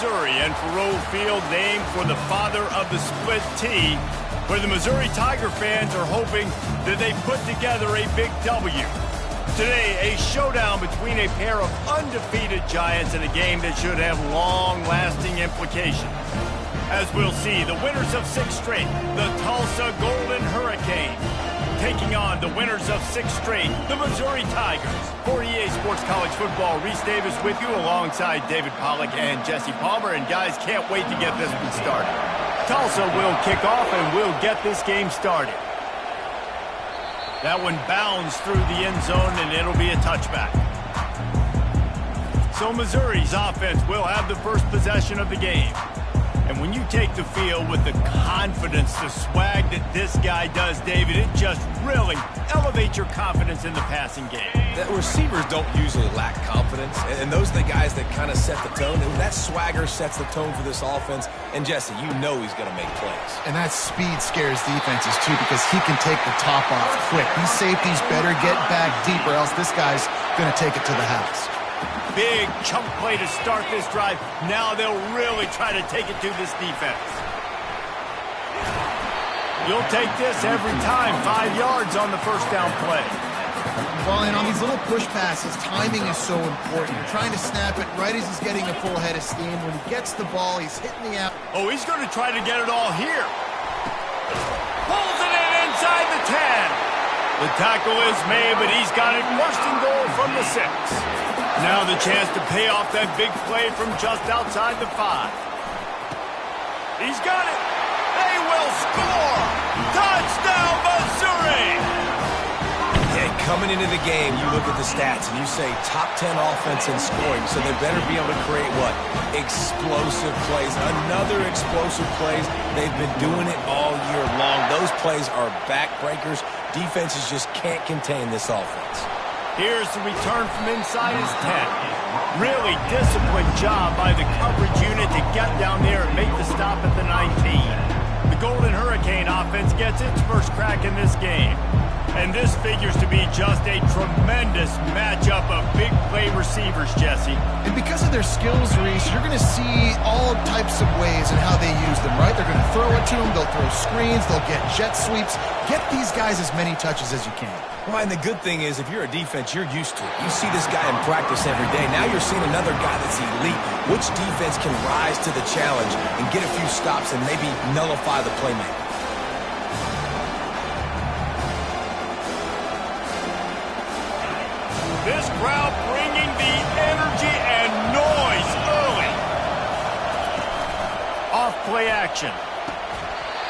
Missouri, and Faurot Field named for the father of the split T, where the Missouri Tiger fans are hoping that they put together a big W. Today, a showdown between a pair of undefeated giants in a game that should have long-lasting implications. As we'll see, the winners of 6 straight, the Tulsa Golden Hurricane, taking on the winners of 6 straight, the Missouri Tigers. For EA Sports College Football, Reese Davis with you alongside David Pollack and Jesse Palmer. And guys, can't wait to get this one started. Tulsa will kick off and we'll get this game started. That one bounds through the end zone and it'll be a touchback. So Missouri's offense will have the first possession of the game. And when you take the field with the confidence, the swag that this guy does, David, it just really elevates your confidence in the passing game. The receivers don't usually lack confidence, and those are the guys that kind of set the tone. And that swagger sets the tone for this offense. And Jesse, you know he's going to make plays. And that speed scares defenses, too, because he can take the top off quick. These safeties better get back deep, or else this guy's going to take it to the house. Big chunk play to start this drive. Now they'll really try to take it to this defense. You'll take this every time. 5 yards on the first down play. Well, and on these little push passes, timing is so important. You're trying to snap it right as he's getting a full head of steam. When he gets the ball, he's hitting the out. Oh, he's going to try to get it all here. Pulls it in inside the 10. The tackle is made, but he's got it first and goal from the 6. Now the chance to pay off that big play from just outside the 5. He's got it. They will score. Touchdown, Missouri. Yeah, coming into the game, you look at the stats and you say top 10 offense in scoring, so they better be able to create what? Explosive plays. Another explosive plays. They've been doing it all year long. Those plays are backbreakers. Defenses just can't contain this offense. Here's the return from inside his 10. Really disciplined job by the coverage unit to get down there and make the stop at the 19. The Golden Hurricane offense gets its first crack in this game. And this figures to be just a tremendous matchup of big play receivers, Jesse. And because of their skills, Reese, you're going to see all types of ways in how they use them, right? They're going to throw it to them, they'll throw screens, they'll get jet sweeps. Get these guys as many touches as you can. Well, and the good thing is, if you're a defense, you're used to it. You see this guy in practice every day. Now you're seeing another guy that's elite. Which defense can rise to the challenge and get a few stops and maybe nullify the playmaker? This crowd bringing the energy and noise early. Off play action.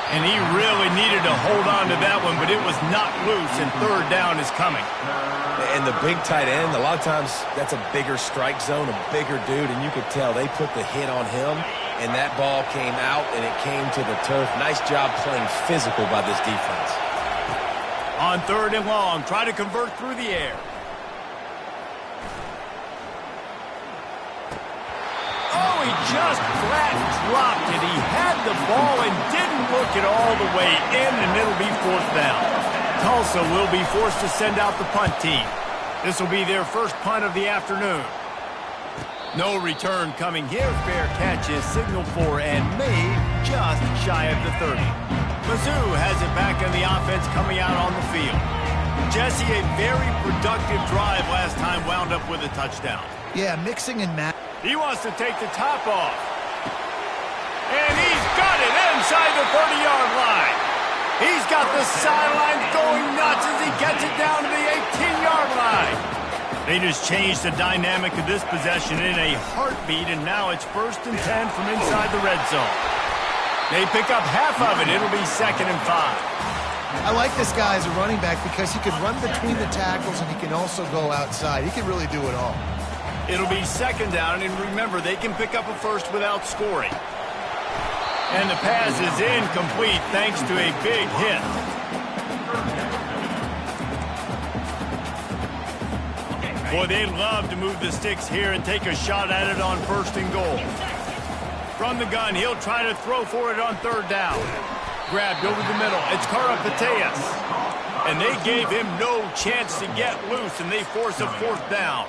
And he really needed to hold on to that one, but it was not loose, and third down is coming. And the big tight end, a lot of times that's a bigger strike zone, a bigger dude, and you could tell they put the hit on him, and that ball came out, and it came to the turf. Nice job playing physical by this defense. On third and long, try to convert through the air. Oh, he just flat dropped it. He had the ball and didn't look it all the way in, and it'll be fourth down. Tulsa will be forced to send out the punt team. This will be their first punt of the afternoon. No return coming here. Fair catch is signaled for and made just shy of the 30. Mizzou has it back in the offense coming out on the field. Jesse, a very productive drive last time wound up with a touchdown. Yeah, mixing and matching. He wants to take the top off. And he's got it inside the 30-yard line. He's got the sideline going nuts as he gets it down to the 18-yard line. They just changed the dynamic of this possession in a heartbeat, and now it's 1st and 10 from inside the red zone. They pick up half of it. It'll be 2nd and 5. I like this guy as a running back because he can run between the tackles and he can also go outside. He can really do it all. It'll be 2nd down, and remember, they can pick up a first without scoring. And the pass is incomplete thanks to a big hit. Boy, they love to move the sticks here and take a shot at it on 1st and goal. From the gun, he'll try to throw for it on 3rd down. Grabbed over the middle. It's Karapateas. And they gave him no chance to get loose, and they force a 4th down.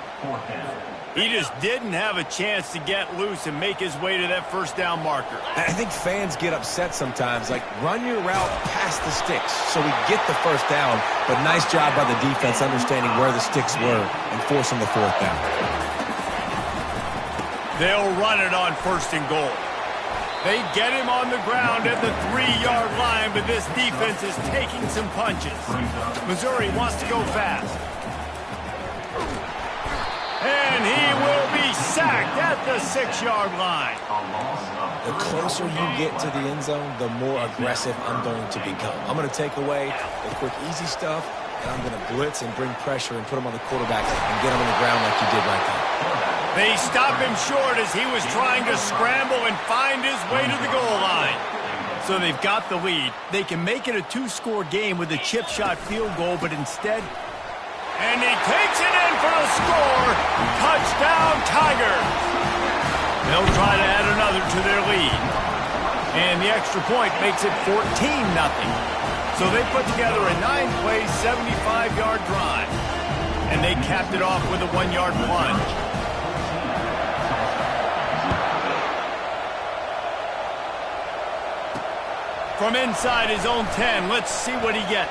He just didn't have a chance to get loose and make his way to that first down marker. I think fans get upset sometimes, like run your route past the sticks so we get the first down, but nice job by the defense understanding where the sticks were and forcing the fourth down. They'll run it on 1st and goal. They get him on the ground at the 3-yard line, but this defense is taking some punches. Missouri wants to go fast. And he will be sacked at the 6-yard line. The closer you get to the end zone, the more aggressive I'm going to become. I'm going to take away the quick, easy stuff, and I'm going to blitz and bring pressure and put him on the quarterback and get him on the ground like you did right there. They stop him short as he was trying to scramble and find his way to the goal line. So they've got the lead. They can make it a 2-score game with a chip shot field goal, but instead... And he takes it in for the score. Touchdown, Tigers. They'll try to add another to their lead. And the extra point makes it 14-0. So they put together a 9-play, 75-yard drive. And they capped it off with a 1-yard plunge. From inside his own 10, let's see what he gets.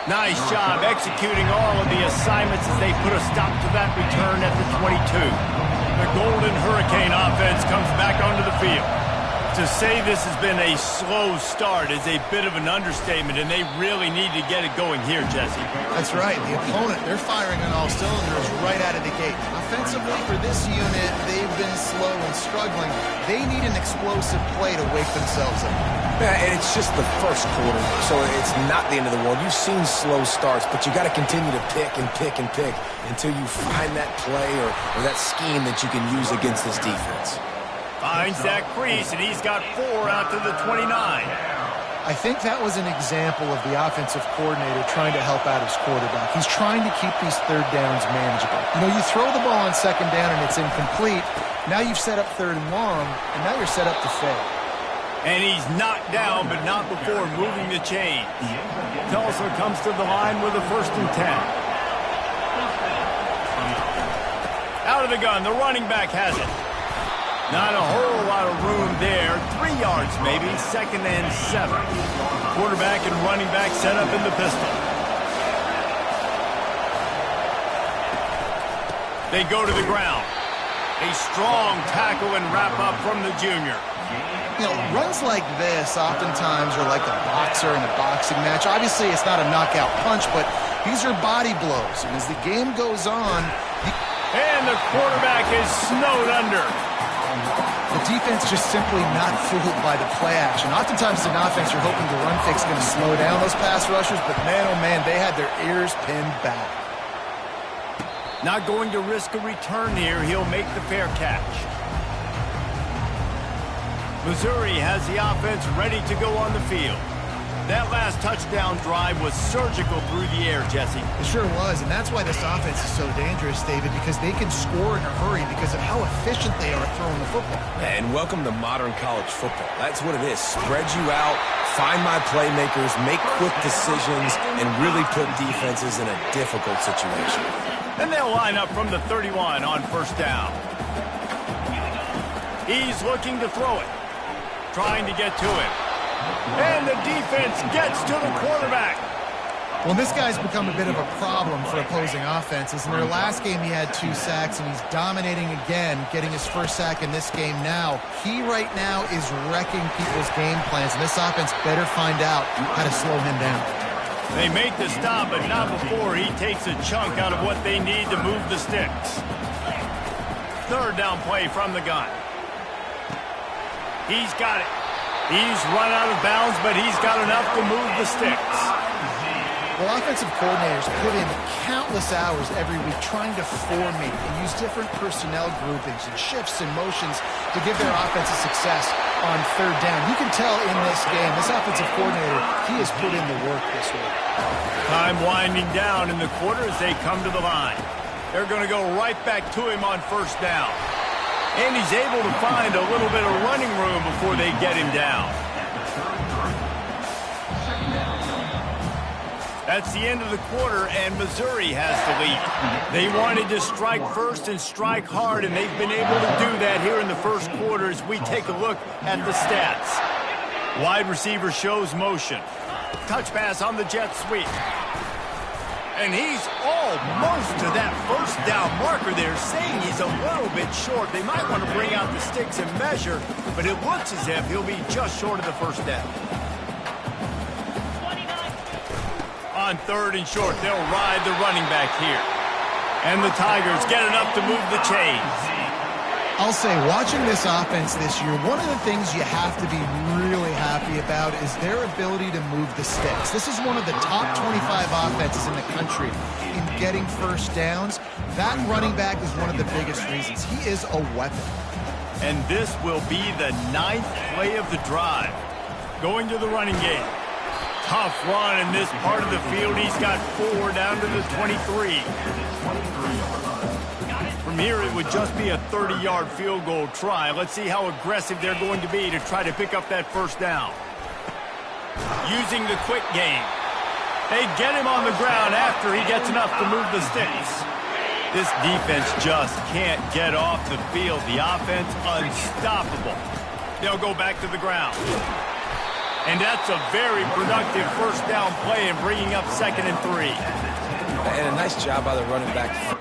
Nice job executing all of the assignments as they put a stop to that return at the 22. The Golden Hurricane offense comes back onto the field. To say this has been a slow start is a bit of an understatement, and they really need to get it going here, Jesse. That's right. The opponent, they're firing on all cylinders right out of the gate. Offensively, for this unit, they've been slow and struggling. They need an explosive play to wake themselves up. Yeah, and it's just the first quarter, so it's not the end of the world. You've seen slow starts, but you got to continue to pick and pick and pick until you find that play or that scheme that you can use against this defense. Finds that crease, and he's got 4 out to the 29. I think that was an example of the offensive coordinator trying to help out his quarterback. He's trying to keep these 3rd downs manageable. You know, you throw the ball on 2nd down and it's incomplete. Now you've set up 3rd and long, and now you're set up to fail. And he's knocked down, but not before moving the chains. Tulsa comes to the line with a 1st and 10. Out of the gun, the running back has it. Not a whole lot of room there. 3 yards maybe, 2nd and 7. Quarterback and running back set up in the pistol. They go to the ground. A strong tackle and wrap up from the junior. You know, runs like this oftentimes are like a boxer in a boxing match. Obviously, it's not a knockout punch, but these are body blows. And as the game goes on... And the quarterback is snowed under. The defense just simply not fooled by the play action. Oftentimes, in offense, you're hoping the run fake is going to slow down those pass rushers, but man, oh man, they had their ears pinned back. Not going to risk a return here. He'll make the fair catch. Missouri has the offense ready to go on the field. That last touchdown drive was surgical through the air, Jesse. It sure was, and that's why this offense is so dangerous, David, because they can score in a hurry because of how efficient they are at throwing the football. And welcome to modern college football. That's what it is. Spread you out, find my playmakers, make quick decisions, and really put defenses in a difficult situation. And they'll line up from the 31 on 1st down. He's looking to throw it, trying to get to it. And the defense gets to the quarterback. Well, this guy's become a bit of a problem for opposing offenses. In their last game, he had 2 sacks, and he's dominating again, getting his 1st sack in this game now. He right now is wrecking people's game plans, and this offense better find out how to slow him down. They make the stop, but not before he takes a chunk out of what they need to move the sticks. 3rd down play from the gun. He's got it. He's run out of bounds, but he's got enough to move the sticks. Well, offensive coordinators put in countless hours every week trying to formate and use different personnel groupings and shifts and motions to give their offensive success on 3rd down. You can tell in this game, this offensive coordinator, he has put in the work this week. Time winding down in the quarter as they come to the line. They're going to go right back to him on 1st down. And he's able to find a little bit of running room before they get him down. That's the end of the quarter, and Missouri has the lead. They wanted to strike first and strike hard, and they've been able to do that here in the first quarter as we take a look at the stats. Wide receiver shows motion. Touch pass on the jet sweep. And he's almost to that first down marker there, saying he's a little bit short. They might want to bring out the sticks and measure, but it looks as if he'll be just short of the first down. On third and short, they'll ride the running back here. And the Tigers get enough to move the chains. I'll say, watching this offense this year, one of the things you have to be really happy about is their ability to move the sticks. This is one of the top 25 offenses in the country in getting first downs. That running back is one of the biggest reasons. He is a weapon. And this will be the 9th play of the drive. Going to the running game. Tough run in this part of the field. He's got 4 down to the 23. From here, it would just be a 30-yard field goal try. Let's see how aggressive they're going to be to try to pick up that first down. Using the quick game. They get him on the ground after he gets enough to move the sticks. This defense just can't get off the field. The offense unstoppable. They'll go back to the ground. And that's a very productive first down play and bringing up 2nd and 3. And a nice job by the running back.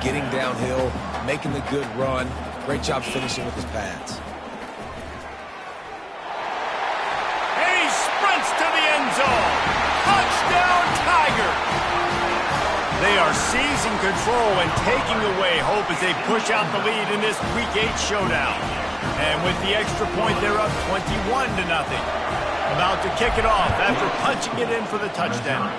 Getting downhill, making the good run. Great job finishing with his pads. And he sprints to the end zone. Touchdown, Tiger! They are seizing control and taking away hope as they push out the lead in this Week 8 showdown. And with the extra point, they're up 21-0. About to kick it off after punching it in for the touchdown.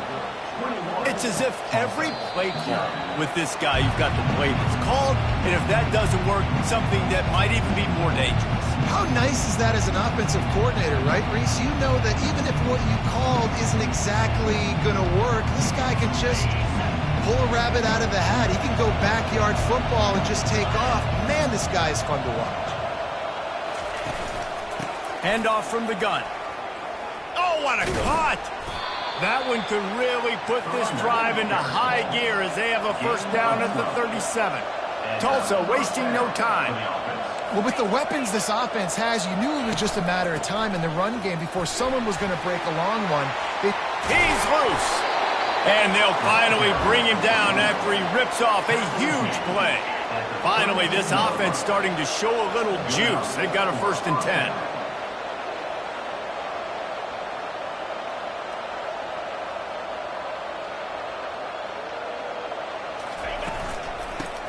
It's as if every play call with this guy, you've got the play that's called, and if that doesn't work, something that might even be more dangerous. How nice is that as an offensive coordinator, right, Reese? You know that even if what you called isn't exactly going to work, this guy can just pull a rabbit out of the hat. He can go backyard football and just take off. Man, this guy is fun to watch. Handoff from the gun. Oh, what a cut! That one could really put this drive into high gear as they have a first down at the 37. Tulsa wasting no time. Well, with the weapons this offense has, you knew it was just a matter of time in the run game before someone was going to break a long one. He's loose. And they'll finally bring him down after he rips off a huge play. Finally, this offense starting to show a little juice. They've got a 1st and 10.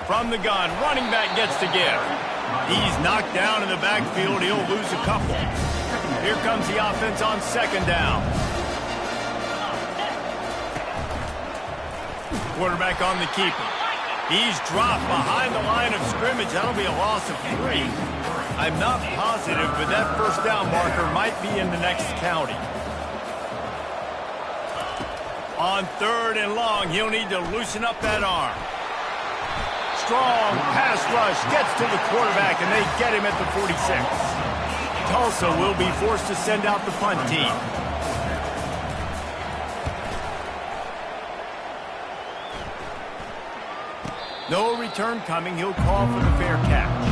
From the gun, running back gets to give. He's knocked down in the backfield. He'll lose a couple. Here comes the offense on 2nd down. Quarterback on the keeper. He's dropped behind the line of scrimmage. That'll be a loss of 3. I'm not positive, but that first down marker might be in the next county. On 3rd and long, he'll need to loosen up that arm. Strong pass rush gets to the quarterback, and they get him at the 46. Tulsa will be forced to send out the punt team. No return coming. He'll call for the fair catch.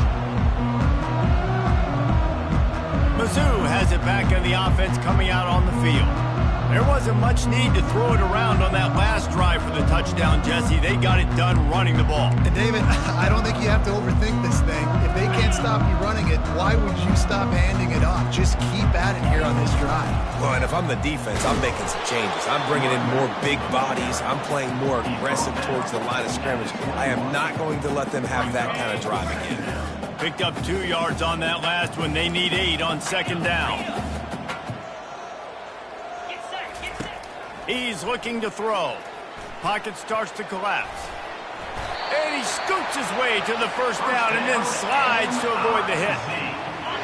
Mizzou has it back in the offense coming out on the field. There wasn't much need to throw it around on that last drive for the touchdown, Jesse. They got it done running the ball. And David, I don't think you have to overthink this thing. If they can't stop you running it, why would you stop handing it off? Just keep at it here on this drive. Well, and if I'm the defense, I'm making some changes. I'm bringing in more big bodies. I'm playing more aggressive towards the line of scrimmage. I am not going to let them have that kind of drive again. Picked up 2 yards on that last one. They need 8 on 2nd down. He's looking to throw. Pocket starts to collapse. And he scoots his way to the first down and then slides to avoid the hit.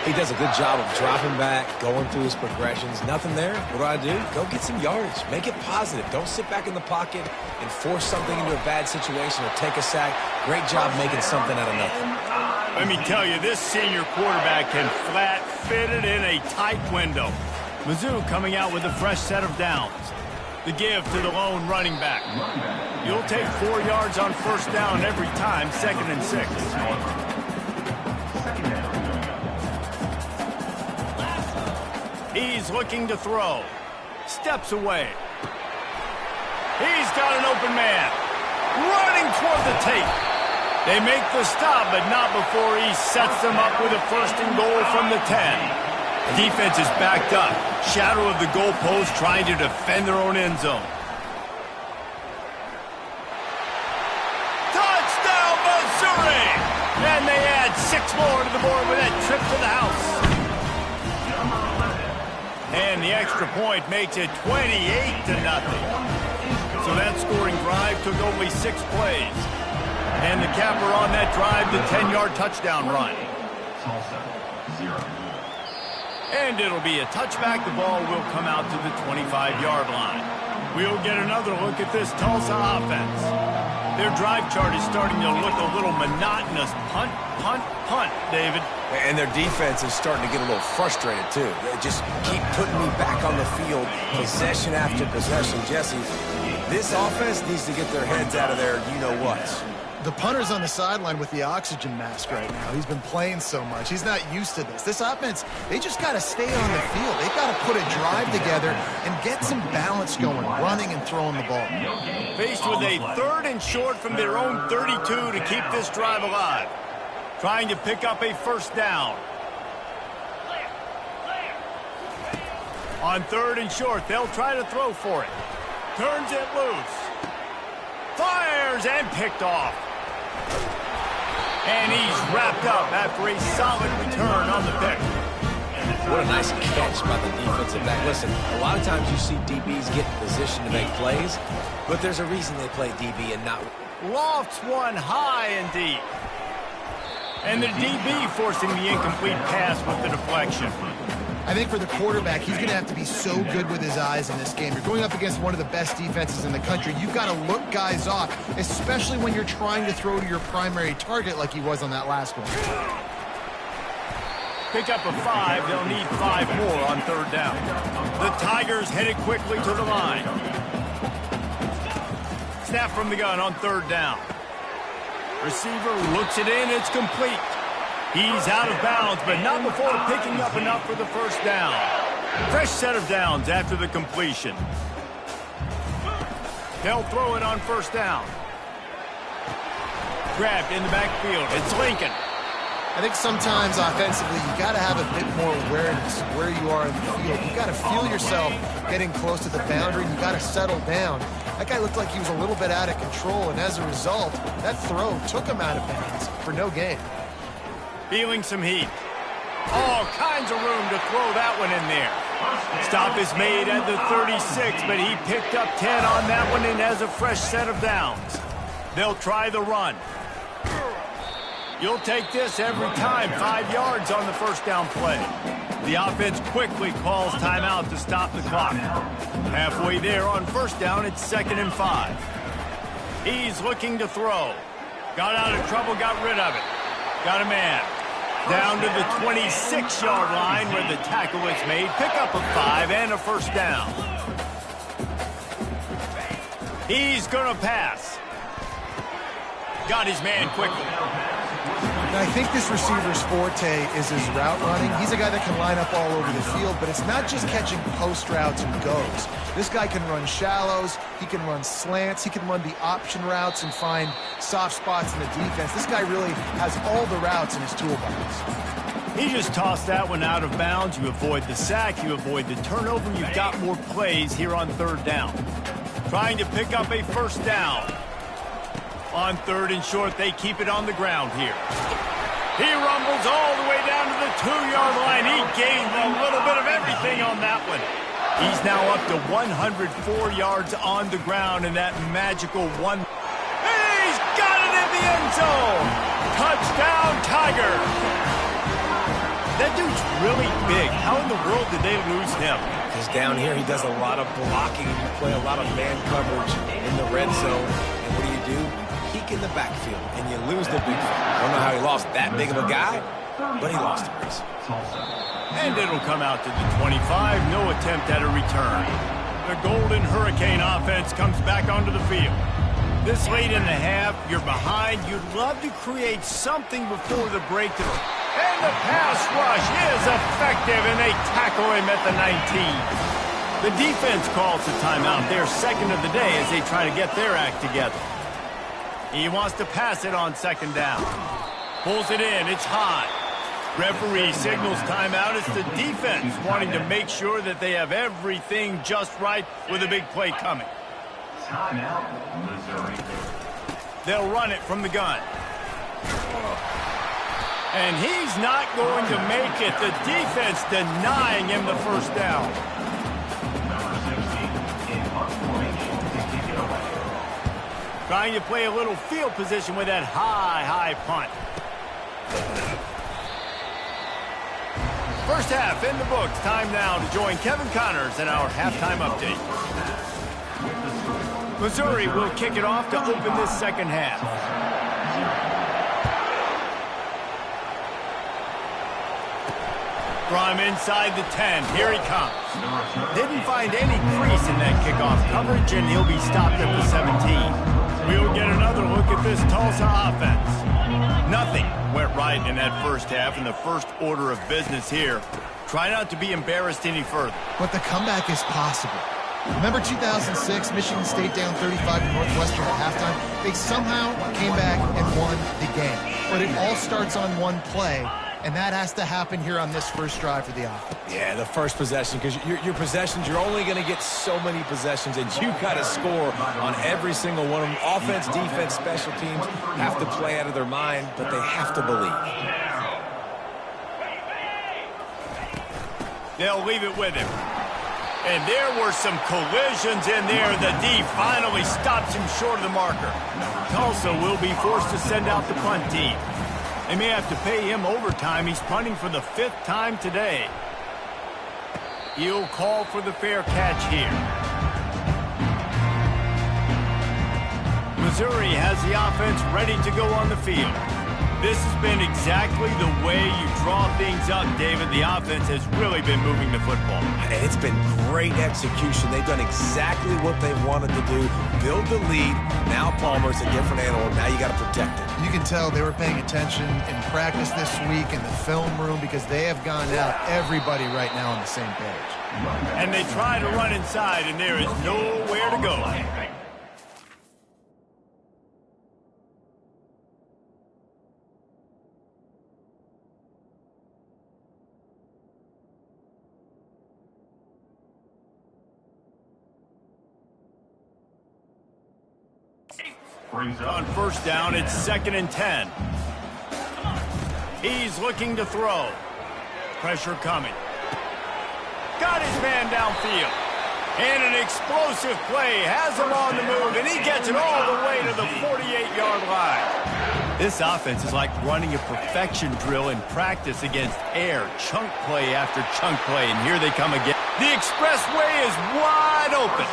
He does a good job of dropping back, going through his progressions. Nothing there. What do? Go get some yardage. Make it positive. Don't sit back in the pocket and force something into a bad situation or take a sack. Great job making something out of nothing. Let me tell you, this senior quarterback can flat fit it in a tight window. Mizzou coming out with a fresh set of downs. The give to the lone running back. You'll take 4 yards on first down every time, 2nd and 6. He's looking to throw. Steps away. He's got an open man. Running toward the tape. They make the stop, but not before he sets them up with a 1st and goal from the 10. Defense is backed up. Shadow of the goalpost trying to defend their own end zone. Touchdown, Missouri! And they add 6 more to the board with that trip to the house. And the extra point makes it 28-0. So that scoring drive took only 6 plays. And the capper on that drive, the 10-yard touchdown run. And it'll be a touchback. The ball will come out to the 25-yard line. We'll get another look at this Tulsa offense. Their drive chart is starting to look a little monotonous. Punt, punt, punt, David. And their defense is starting to get a little frustrated, too. They just keep putting me back on the field, possession after possession. Jesse, this offense needs to get their heads out of their you-know-whats. The punter's on the sideline with the oxygen mask right now. He's been playing so much. He's not used to this. This offense, they just got to stay on the field. They've got to put a drive together and get some balance going, running and throwing the ball. Faced with a 3rd and short from their own 32 to keep this drive alive. Trying to pick up a 1st down. On 3rd and short, they'll try to throw for it. Turns it loose. Fires and picked off. And he's wrapped up after a solid return on the pick. What a nice catch by the defensive back. Listen, a lot of times you see DBs get in position to make plays, but there's a reason they play DB and not... Lofts one high and deep. And the DB forcing the incomplete pass with the deflection. I think for the quarterback, he's going to have to be so good with his eyes in this game. You're going up against one of the best defenses in the country. You've got to look guys off, especially when you're trying to throw to your primary target like he was on that last one. Pick up a 5. They'll need 5 more on 3rd down. The Tigers headed quickly to the line. Snap from the gun on 3rd down. Receiver looks it in. It's complete. He's out of bounds, but not before picking up enough for the 1st down. Fresh set of downs after the completion. They'll throw it on 1st down. Grabbed in the backfield. It's Lincoln. I think sometimes offensively you got to have a bit more awareness where you are in the field. You got to feel yourself getting close to the boundary. You got to settle down. That guy looked like he was a little bit out of control, and as a result, that throw took him out of bounds for no gain. Feeling some heat. All kinds of room to throw that one in there. Stop is made at the 36, but he picked up 10 on that one and has a fresh set of downs. They'll try the run. You'll take this every time. 5 yards on the 1st down play. The offense quickly calls timeout to stop the clock. Halfway there on 1st down, it's 2nd and 5. He's looking to throw. Got out of trouble, got rid of it. Got a man. Down to the 26-yard line where the tackle is made. Pick up a 5 and a 1st down. He's going to pass. Got his man quickly. Now, I think this receiver's forte is his route running. He's a guy that can line up all over the field, but it's not just catching post routes and goes. This guy can run shallows, he can run slants, he can run the option routes and find soft spots in the defense. This guy really has all the routes in his toolbox. He just tossed that one out of bounds. You avoid the sack, you avoid the turnover. You've got more plays here on 3rd down. Trying to pick up a 1st down. On 3rd and short, they keep it on the ground here. He rumbles all the way down to the 2-yard line. He gained a little bit of everything on that one. He's now up to 104 yards on the ground in that magical one. And he's got it in the end zone. Touchdown, Tiger. That dude's really big. How in the world did they lose him? Because down here he does a lot of blocking. You play a lot of man coverage in the red zone. And what do? Peek in the backfield, and you lose the big fella. I don't know how he lost that big of a guy, but he lost it. And it'll come out to the 25. No attempt at a return. The Golden Hurricane offense comes back onto the field. This late in the half, you're behind. You'd love to create something before the break. And the pass rush is effective, and they tackle him at the 19. The defense calls the timeout, their second of the day, as they try to get their act together. He wants to pass it on second down. Pulls it in. It's high. Referee signals timeout. It's the defense wanting to make sure that they have everything just right with a big play coming. Timeout, Missouri. They'll run it from the gun. And he's not going to make it. The defense denying him the first down. Number 16 in punt formation to kick it away. Trying to play a little field position with that high punt. First half in the books. Time now to join Kevin Connors in our halftime update. Missouri will kick it off to open this second half. From inside the 10, here he comes. Didn't find any crease in that kickoff coverage, and he'll be stopped at the 17. We'll get another look at this Tulsa offense. Nothing went right in that first half, and the first order of business here. Try not to be embarrassed any further. But the comeback is possible. Remember 2006, Michigan State down 35 to Northwestern at halftime? They somehow came back and won the game. But it all starts on one play, and that has to happen here on this first drive for the offense. Yeah, the first possession, because your possessions, you're only going to get so many possessions, and you got to score on every single one of them. Offense, defense, special teams have to play out of their mind, but they have to believe. They'll leave it with him. And there were some collisions in there. The D finally stops him short of the marker. Tulsa will be forced to send out the punt team. They may have to pay him overtime. He's punting for the 5th time today. He'll call for the fair catch here. Missouri has the offense ready to go on the field. This has been exactly the way you draw things up, David. The offense has really been moving the football. And it's been great execution. They've done exactly what they wanted to do. Build the lead. Now Palmer's a different animal. Now you got to protect it. You can tell they were paying attention in practice this week in the film room because they have gone out everybody right now on the same page. And they try to run inside, and there is nowhere to go. On first down, it's 2nd and 10. He's looking to throw. Pressure coming. Got his man downfield. And an explosive play. Has him on the move, and he gets it all the way to the 48-yard line. This offense is like running a perfection drill in practice against air. Chunk play after chunk play, and here they come again. The expressway is wide open.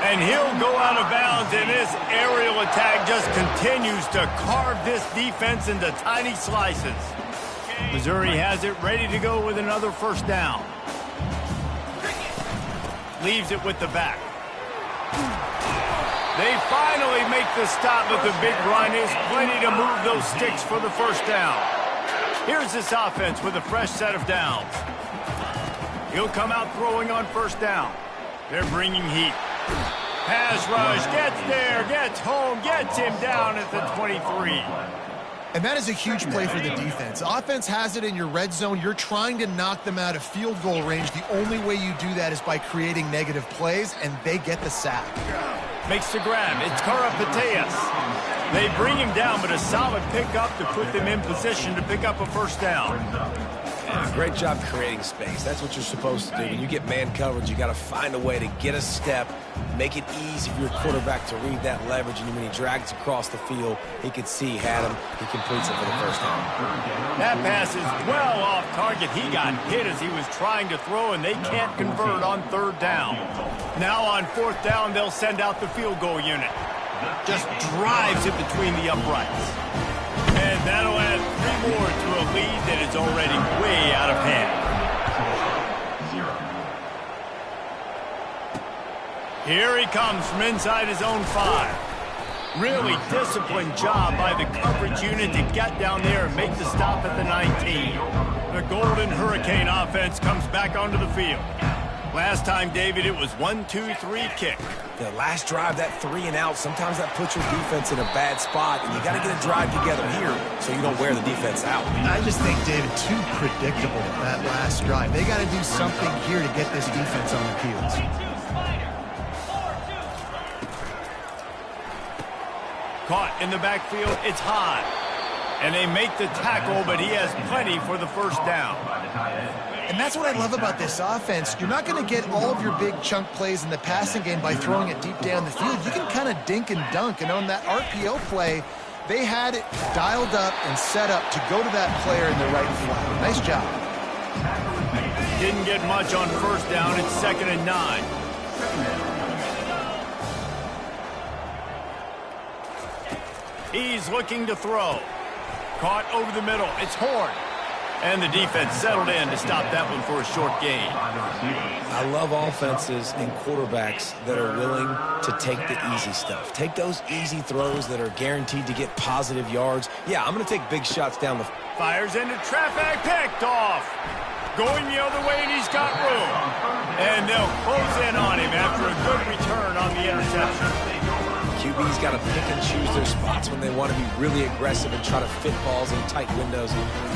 And he'll go out of bounds, and this aerial attack just continues to carve this defense into tiny slices. Missouri has it ready to go with another first down. Leaves it with the back. They finally make the stop, but the big run is plenty to move those sticks for the first down. Here's this offense with a fresh set of downs. He'll come out throwing on first down. They're bringing heat. Pass rush, gets there, gets home, gets him down at the 23. And that is a huge play for the defense. Offense has it in your red zone. You're trying to knock them out of field goal range. The only way you do that is by creating negative plays, and they get the sack. Makes the grab. It's Karapateas. They bring him down, but a solid pickup to put them in position to pick up a first down. Great job creating space. That's what you're supposed to do. When you get man coverage, you got to find a way to get a step, make it easy for your quarterback to read that leverage, and when he drags across the field, he can see he had him. He completes it for the first down. That pass is well off target. He got hit as he was trying to throw, and they can't convert on third down. Now on fourth down, they'll send out the field goal unit. Just drives it between the uprights. And that'll add 3 more to a lead that is already way out of hand. Here he comes from inside his own 5. Really disciplined job by the coverage unit to get down there and make the stop at the 19. The Golden Hurricane offense comes back onto the field. Last time, David, it was 1-2-3 kick. The last drive, that 3 and out, sometimes that puts your defense in a bad spot, and you got to get a drive together here so you don't wear the defense out. I just think, David, too predictable, that last drive. They got to do something here to get this defense on their heels. Caught in the backfield, it's Hahn. And they make the tackle, but he has plenty for the first down. And that's what I love about this offense. You're not going to get all of your big chunk plays in the passing game by throwing it deep down the field. You can kind of dink and dunk. And on that RPO play, they had it dialed up and set up to go to that player in the right flat. Nice job. Didn't get much on first down. It's 2nd and 9. He's looking to throw. Caught over the middle. It's Horn. And the defense settled in to stop that one for a short gain. I love offenses and quarterbacks that are willing to take the easy stuff. Take those easy throws that are guaranteed to get positive yards. Yeah, I'm going to take big shots down the... Fires into traffic, picked off. Going the other way, and he's got room. And they'll close in on him after a good return on the interception. QB's got to pick and choose their spots when they want to be really aggressive and try to fit balls in tight windows.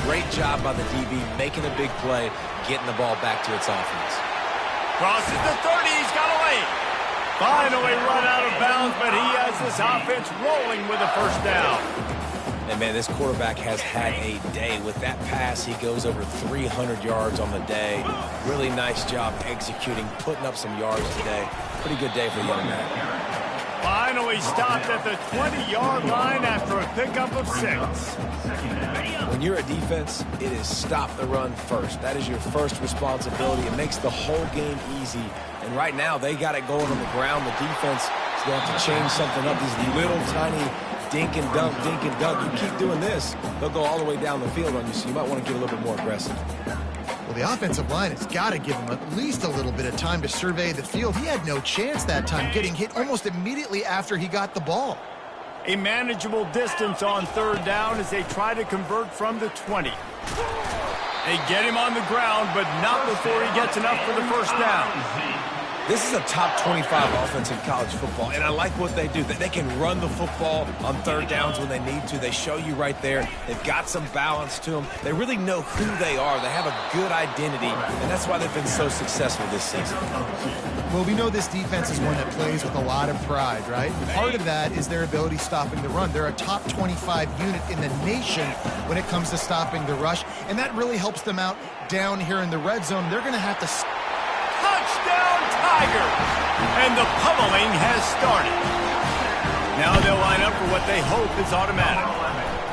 Great job by the DB making a big play, getting the ball back to its offense. Crosses the 30, he's got a lane. Finally run out of bounds, but he has this offense rolling with a first down. And, man, this quarterback has had a day. With that pass, he goes over 300 yards on the day. Really nice job executing, putting up some yards today. Pretty good day for the young man. Finally stopped at the 20-yard line after a pickup of 6. When you're a defense, it is stop the run first. That is your first responsibility. It makes the whole game easy. And right now, they got it going on the ground. The defense is going to have to change something up. These little tiny dink and dunk, dink and dunk. You keep doing this, they'll go all the way down the field on you, so you might want to get a little bit more aggressive. Well, the offensive line has got to give him at least a little bit of time to survey the field. He had no chance that time, getting hit almost immediately after he got the ball. A manageable distance on third down as they try to convert from the 20. They get him on the ground, but not before he gets enough for the first down. This is a top 25 offense in college football, and I like what they do. They can run the football on third downs when they need to. They show you right there. They've got some balance to them. They really know who they are. They have a good identity, and that's why they've been so successful this season. Well, we know this defense is one that plays with a lot of pride, right? Part of that is their ability stopping the run. They're a top 25 unit in the nation when it comes to stopping the rush, and that really helps them out down here in the red zone. They're going to have to... Touchdown, Tiger! And the pummeling has started. Now they'll line up for what they hope is automatic.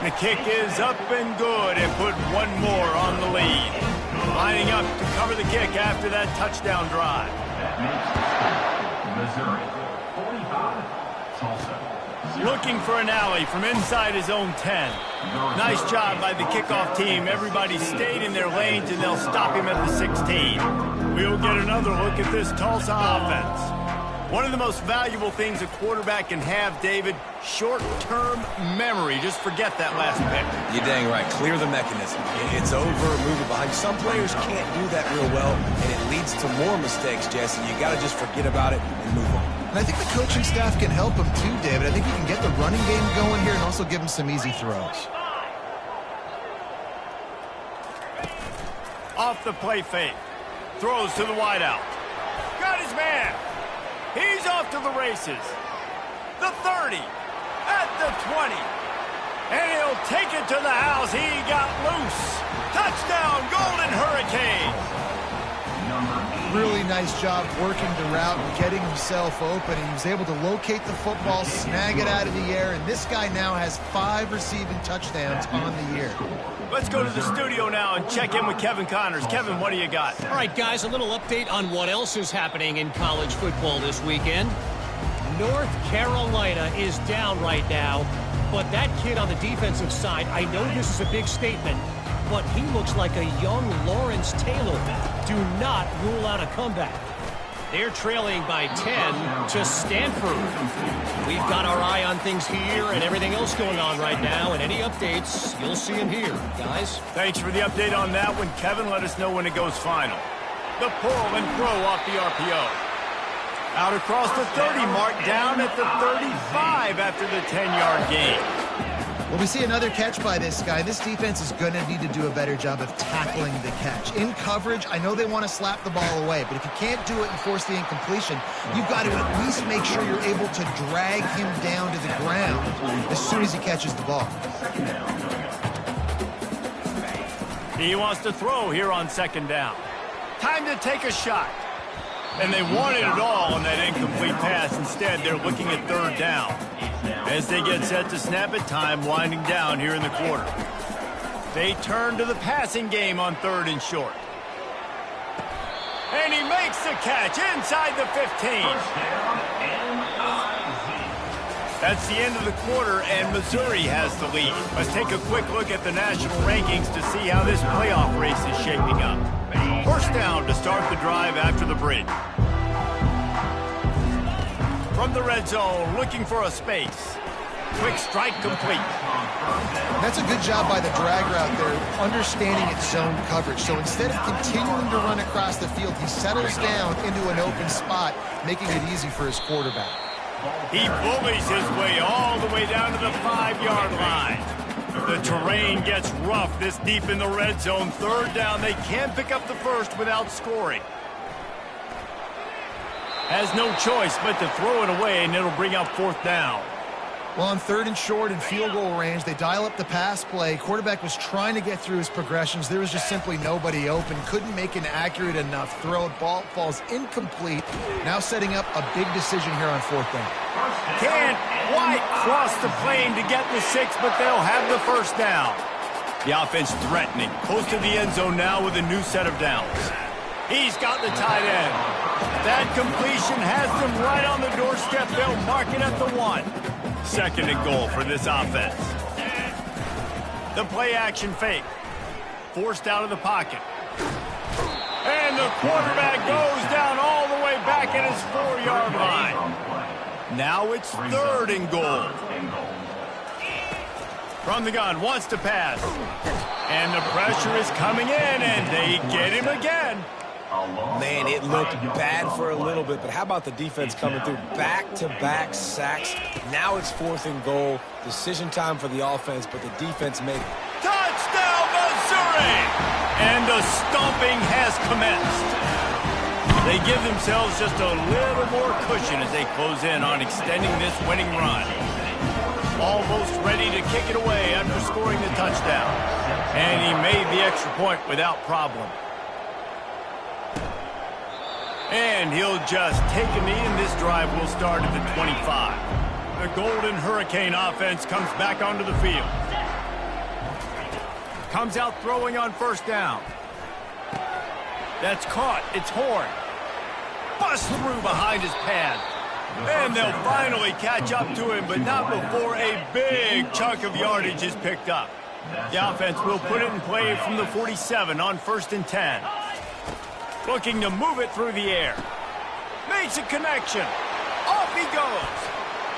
The kick is up and good and put one more on the lead. Lining up to cover the kick after that touchdown drive. Missouri, 45, Tulsa. Looking for an alley from inside his own 10. Nice job by the kickoff team. Everybody stayed in their lanes, and they'll stop him at the 16. We'll get another look at this Tulsa offense. One of the most valuable things a quarterback can have, David, short-term memory. Just forget that last pick. You're dang right. Clear the mechanism. It's over, move it behind. Some players can't do that real well, and it leads to more mistakes, Jesse. You got to just forget about it and move on. And I think the coaching staff can help him too, David. I think he can get the running game going here and also give him some easy throws. Off the play fake. Throws to the wideout. Got his man. He's off to the races. The 30. At the 20. And he'll take it to the house. He got loose. Touchdown, Golden Hurricane. Really nice job working the route and getting himself open. He was able to locate the football, snag it out of the air, and this guy now has 5 receiving touchdowns on the year. Let's go to the studio now and check in with Kevin Connors. Kevin, what do you got? All right, guys, a little update on what else is happening in college football this weekend. North Carolina is down right now, but that kid on the defensive side, I know this is a big statement, but he looks like a young Lawrence Taylor. Do not rule out a comeback. They're trailing by 10 to Stanford. We've got our eye on things here and everything else going on right now, and any updates, you'll see them here, guys. Thanks for the update on that one, Kevin. Let us know when it goes final. The pull and throw off the RPO. Out across the 30 mark, down at the 35 after the 10-yard gain. Well, we see another catch by this guy. This defense is going to need to do a better job of tackling the catch. In coverage, I know they want to slap the ball away, but if you can't do it and force the incompletion, you've got to at least make sure you're able to drag him down to the ground as soon as he catches the ball. He wants to throw here on second down. Time to take a shot. And they wanted it all on that incomplete pass. Instead, they're looking at third down. As they get set to snap it, time winding down here in the quarter. They turn to the passing game on third and short. And he makes the catch inside the 15. That's the end of the quarter, and Missouri has the lead. Let's take a quick look at the national rankings to see how this playoff race is shaping up. First down to start the drive after the break. From the red zone, looking for a space. Quick strike complete. That's a good job by the drag route there, understanding its zone coverage. So instead of continuing to run across the field, he settles down into an open spot, making it easy for his quarterback. He bullies his way all the way down to the 5-yard line. The terrain gets rough this deep in the red zone. Third down, they can't pick up the first without scoring. Has no choice but to throw it away, and it'll bring up fourth down. Well, on third and short and field goal range, they dial up the pass play. Quarterback was trying to get through his progressions. There was just simply nobody open. Couldn't make an accurate enough throw. Ball falls incomplete. Now setting up a big decision here on fourth down. Can't quite cross the plane to get the 6, but they'll have the first down. The offense threatening. Close to the end zone now with a new set of downs. He's got the tight end. That completion has them right on the doorstep. They'll mark it at the 1. Second and goal for this offense. The play action fake. Forced out of the pocket. And the quarterback goes down all the way back at his 4-yard line. Now it's third and goal. From the gun, wants to pass. And the pressure is coming in, and they get him again. Man, it looked bad for a little bit, but how about the defense coming through? Back-to-back sacks. Now it's fourth and goal. Decision time for the offense, but the defense made it. Touchdown, Missouri! And the stomping has commenced. They give themselves just a little more cushion as they close in on extending this winning run. Almost ready to kick it away after scoring the touchdown. And he made the extra point without problem. And he'll just take a knee, and this drive will start at the 25. The Golden Hurricane offense comes back onto the field. Comes out throwing on first down. That's caught. It's Horn. Busts through behind his pad. And they'll finally catch up to him, but not before a big chunk of yardage is picked up. The offense will put it in play from the 47 on first and 10. Looking to move it through the air. Makes a connection. Off he goes.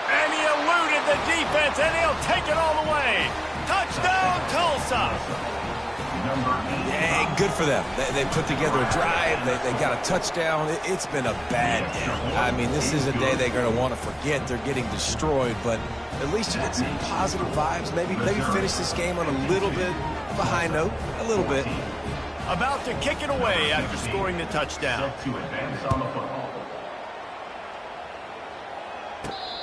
And he eluded the defense, and he'll take it all the way. Touchdown, Tulsa. Yeah, good for them. They put together a drive. They got a touchdown. It's been a bad day. I mean, this is a day they're going to want to forget. They're getting destroyed, but at least you get some positive vibes. Maybe finish this game on a little bit of a high note. A little bit. About to kick it away after scoring the touchdown.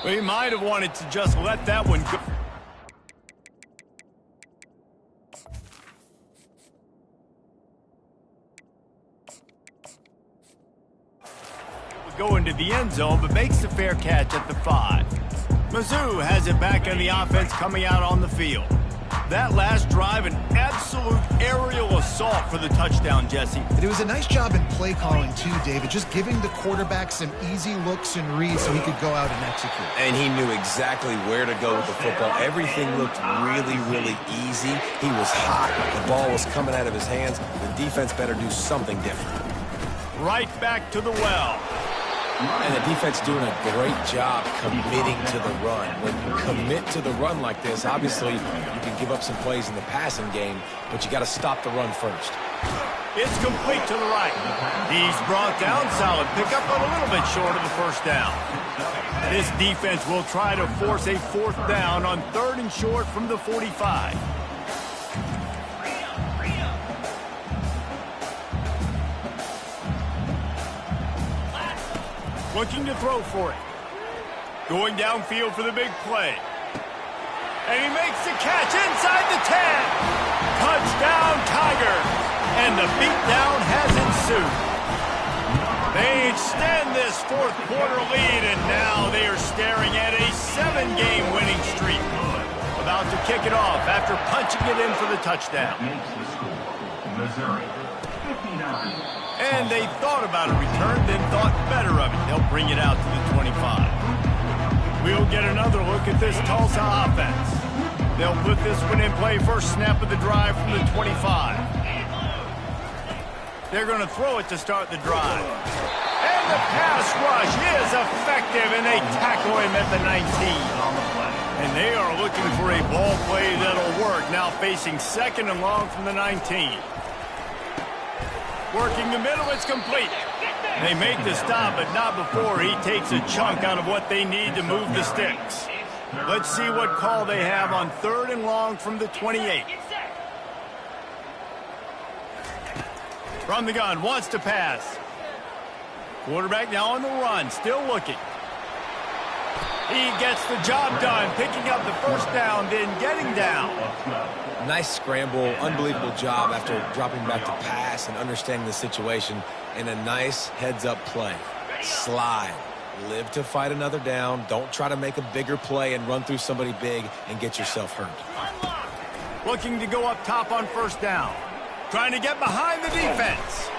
We might have wanted to just let that one go. go into the end zone, but makes the fair catch at the 5. Mizzou has it back on the offense coming out on the field. That last drive, an absolute aerial assault for the touchdown, Jesse. And it was a nice job in play calling too, David, just giving the quarterback some easy looks and reads so he could go out and execute. And he knew exactly where to go with the football. Everything looked really, really easy. He was hot. The ball was coming out of his hands. The defense better do something different. Right back to the well. And the defense doing a great job committing to the run. When you commit to the run like this, obviously you can give up some plays in the passing game, but you got to stop the run first. It's complete to the right. He's brought down, solid pickup, but a little bit short of the first down. This defense will try to force a 4th down on 3rd and short from the 45. Looking to throw for it. Going downfield for the big play. And he makes the catch inside the 10. Touchdown, Tigers. And the beatdown has ensued. They extend this 4th quarter lead, and now they are staring at a 7-game winning streak. About to kick it off after punching it in for the touchdown. Missouri, 59. And they thought about a return, then thought better of it. They'll bring it out to the 25. We'll get another look at this Tulsa offense. They'll put this one in play first snap of the drive from the 25. They're going to throw it to start the drive. And the pass rush is effective, and they tackle him at the 19. And they are looking for a ball play that'll work, now facing 2nd and long from the 19. Working the middle, it's complete. They make the stop, but not before he takes a chunk out of what they need to move the sticks. Let's see what call they have on 3rd and long from the 28. From the gun, wants to pass. Quarterback now on the run, still looking. He gets the job done, picking up the first down, then getting down. Nice scramble, unbelievable job after dropping back to pass and understanding the situation, and a nice heads-up play. Slide. Live to fight another down. Don't try to make a bigger play and run through somebody big and get yourself hurt. Looking to go up top on 1st down. Trying to get behind the defense.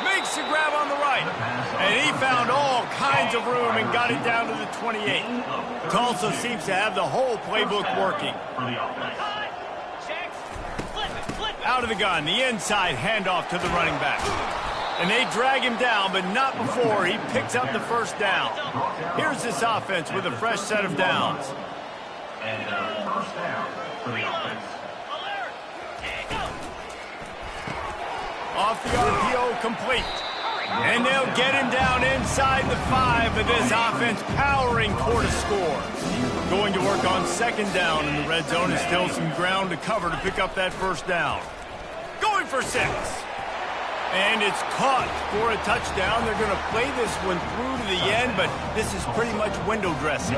Makes the grab on the right. And he found all kinds of room and got it down to the 28. Tulsa seems to have the whole playbook working. Out of the gun, the inside handoff to the running back. And they drag him down, but not before he picks up the first down. Here's this offense with a fresh set of downs. And first down for the offense. Off the RPO, complete. And they'll get him down inside the 5, but this offense powering toward a score. Going to work on 2nd down, and the red zone is still some ground to cover to pick up that first down. Going for 6. And it's caught for a touchdown. They're going to play this one through to the end, but this is pretty much window dressing.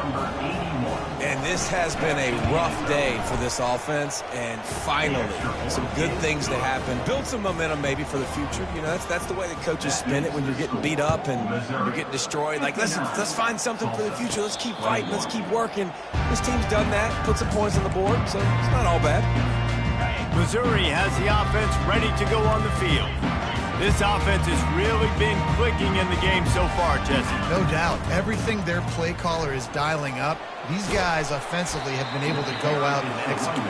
And this has been a rough day for this offense, and finally, some good things to happen. Build some momentum maybe for the future. You know, that's the way the coaches spin it when you're getting beat up and you're getting destroyed. Like, listen, let's find something for the future. Let's keep fighting. Let's keep working. This team's done that, put some points on the board, so it's not all bad. Missouri has the offense ready to go on the field. This offense has really been clicking in the game so far, Jesse. No doubt. Everything their play caller is dialing up, these guys offensively have been able to go out and execute.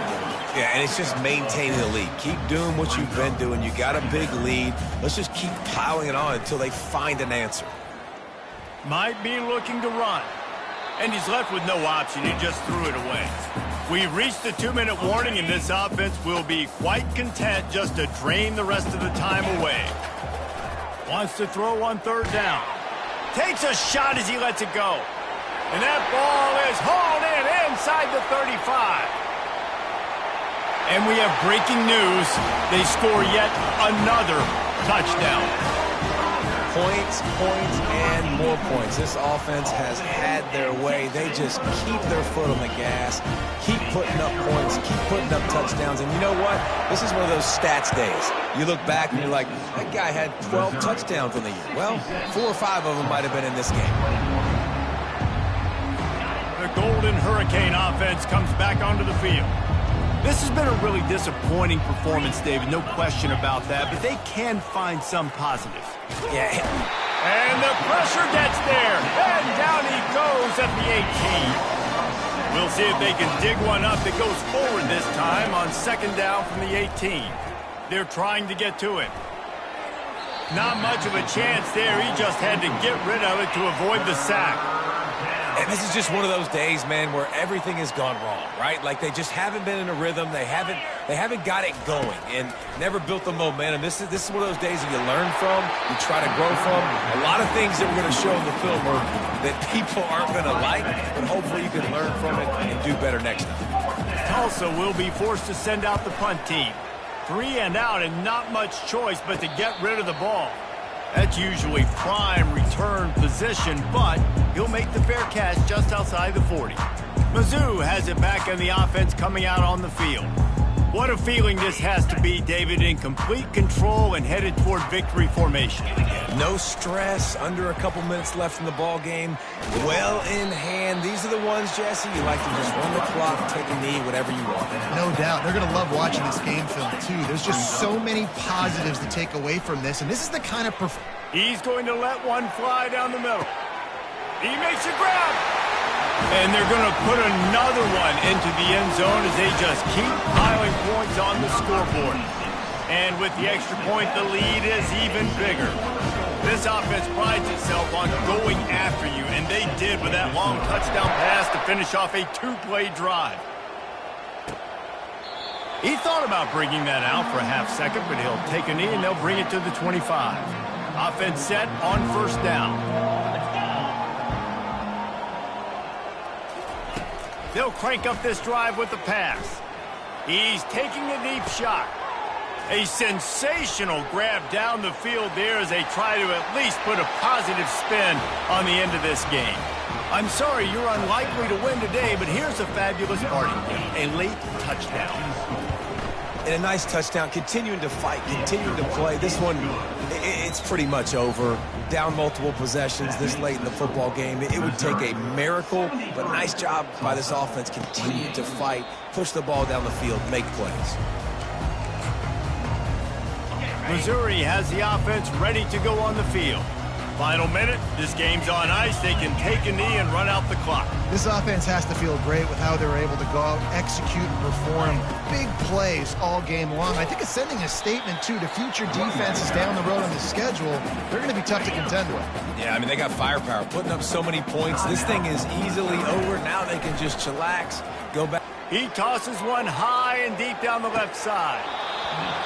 Yeah, and it's just maintaining the lead. Keep doing what you've been doing. You got a big lead. Let's just keep piling it on until they find an answer. Might be looking to run. And he's left with no option. He just threw it away. We've reached the 2-minute warning, and this offense will be quite content just to drain the rest of the time away. Wants to throw on 3rd down. Takes a shot as he lets it go. And that ball is hauled in inside the 35. And we have breaking news. They score yet another touchdown. Points, points, and more points. This offense has had their way. They just keep their foot on the gas, keep putting up points, keep putting up touchdowns. And you know what? This is one of those stats days. You look back and you're like, that guy had 12 touchdowns in the year. Well, 4 or 5 of them might have been in this game. The Golden Hurricane offense comes back onto the field. This has been a really disappointing performance, David, no question about that, but they can find some positives. Yeah. And the pressure gets there, and down he goes at the 18. We'll see if they can dig one up that goes forward this time on second down from the 18. They're trying to get to it. Not much of a chance there. He just had to get rid of it to avoid the sack. And this is just one of those days, man, where everything has gone wrong, right? Like they just haven't been in a rhythm. They haven't got it going and never built the momentum. This is one of those days that you learn from, you try to grow from. A lot of things that we're going to show in the film are that people aren't going to like, but hopefully you can learn from it and do better next time. Tulsa will be forced to send out the punt team. 3 and out and not much choice but to get rid of the ball. That's usually prime return position, but he'll make the fair catch just outside the 40. Mizzou has it back in the offense coming out on the field. What a feeling this has to be, David, in complete control and headed toward victory formation. No stress, under a couple minutes left in the ball game. Well in hand. These are the ones, Jesse, you like to just run the clock, take a knee, whatever you want. No doubt. They're going to love watching this game film, too. There's just so many positives to take away from this, and this is the kind of He's going to let one fly down the middle. He makes a grab. And they're going to put another one into the end zone as they just keep piling points on the scoreboard. And with the extra point, the lead is even bigger. This offense prides itself on going after you, and they did with that long touchdown pass to finish off a 2-play drive. He thought about bringing that out for a half second, but he'll take a knee and they'll bring it to the 25. Offense set on first down. They'll crank up this drive with the pass. He's taking a deep shot. A sensational grab down the field there as they try to at least put a positive spin on the end of this game. I'm sorry you're unlikely to win today, but here's a fabulous parting gift, a late touchdown. And a nice touchdown, continuing to fight, continuing to play. This one, it's pretty much over. Down multiple possessions this late in the football game. It would take a miracle, but nice job by this offense continuing to fight, push the ball down the field, make plays. Missouri has the offense ready to go on the field. Final minute, this game's on ice. They can take a knee and run out the clock. This offense has to feel great with how they were able to go out, execute, and perform big plays all game long. I think it's sending a statement, too, to future defenses down the road on the schedule. They're going to be tough to contend with. Yeah, I mean, they got firepower, putting up so many points. This thing is easily over. Now they can just chillax, go back. He tosses one high and deep down the left side.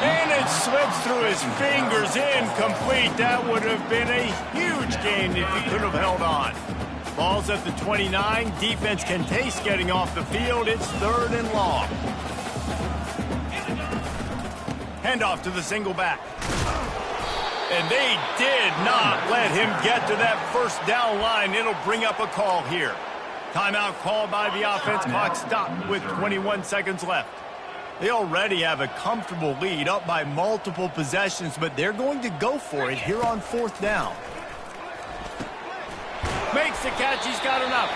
And it slips through his fingers, incomplete. That would have been a huge gain if he could have held on. Ball's at the 29. Defense can taste getting off the field. It's 3rd and long. Handoff to the single back. And they did not let him get to that first down line. It'll bring up a call here. Timeout called by the offense. Clock stopped with 21 seconds left. They already have a comfortable lead, up by multiple possessions, but they're going to go for it here on 4th down. Makes the catch. He's got enough.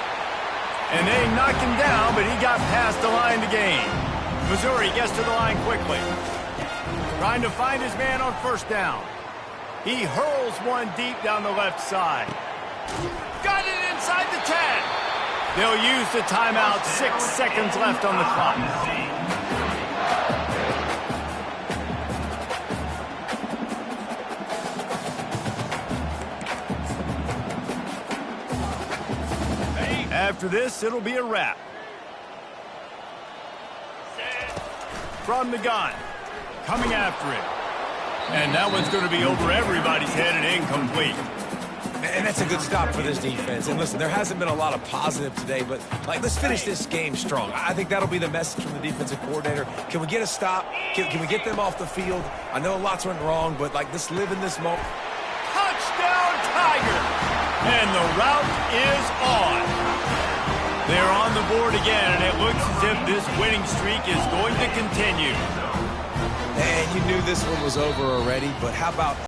And they knock him down, but he got past the line to gain. Missouri gets to the line quickly. Trying to find his man on 1st down. He hurls one deep down the left side. Got it inside the 10. They'll use the timeout. 6 seconds left on the clock. After this, it'll be a wrap. From the gun. Coming after it. And that one's going to be over everybody's head and incomplete. And that's a good stop for this defense. And listen, there hasn't been a lot of positive today, but let's finish this game strong. I think that'll be the message from the defensive coordinator. Can we get a stop? Can we get them off the field? I know lots went wrong, but let's live in this moment. Touchdown And the route is on. They're on the board again, and it looks as if this winning streak is going to continue. And you knew this one was over already, but how about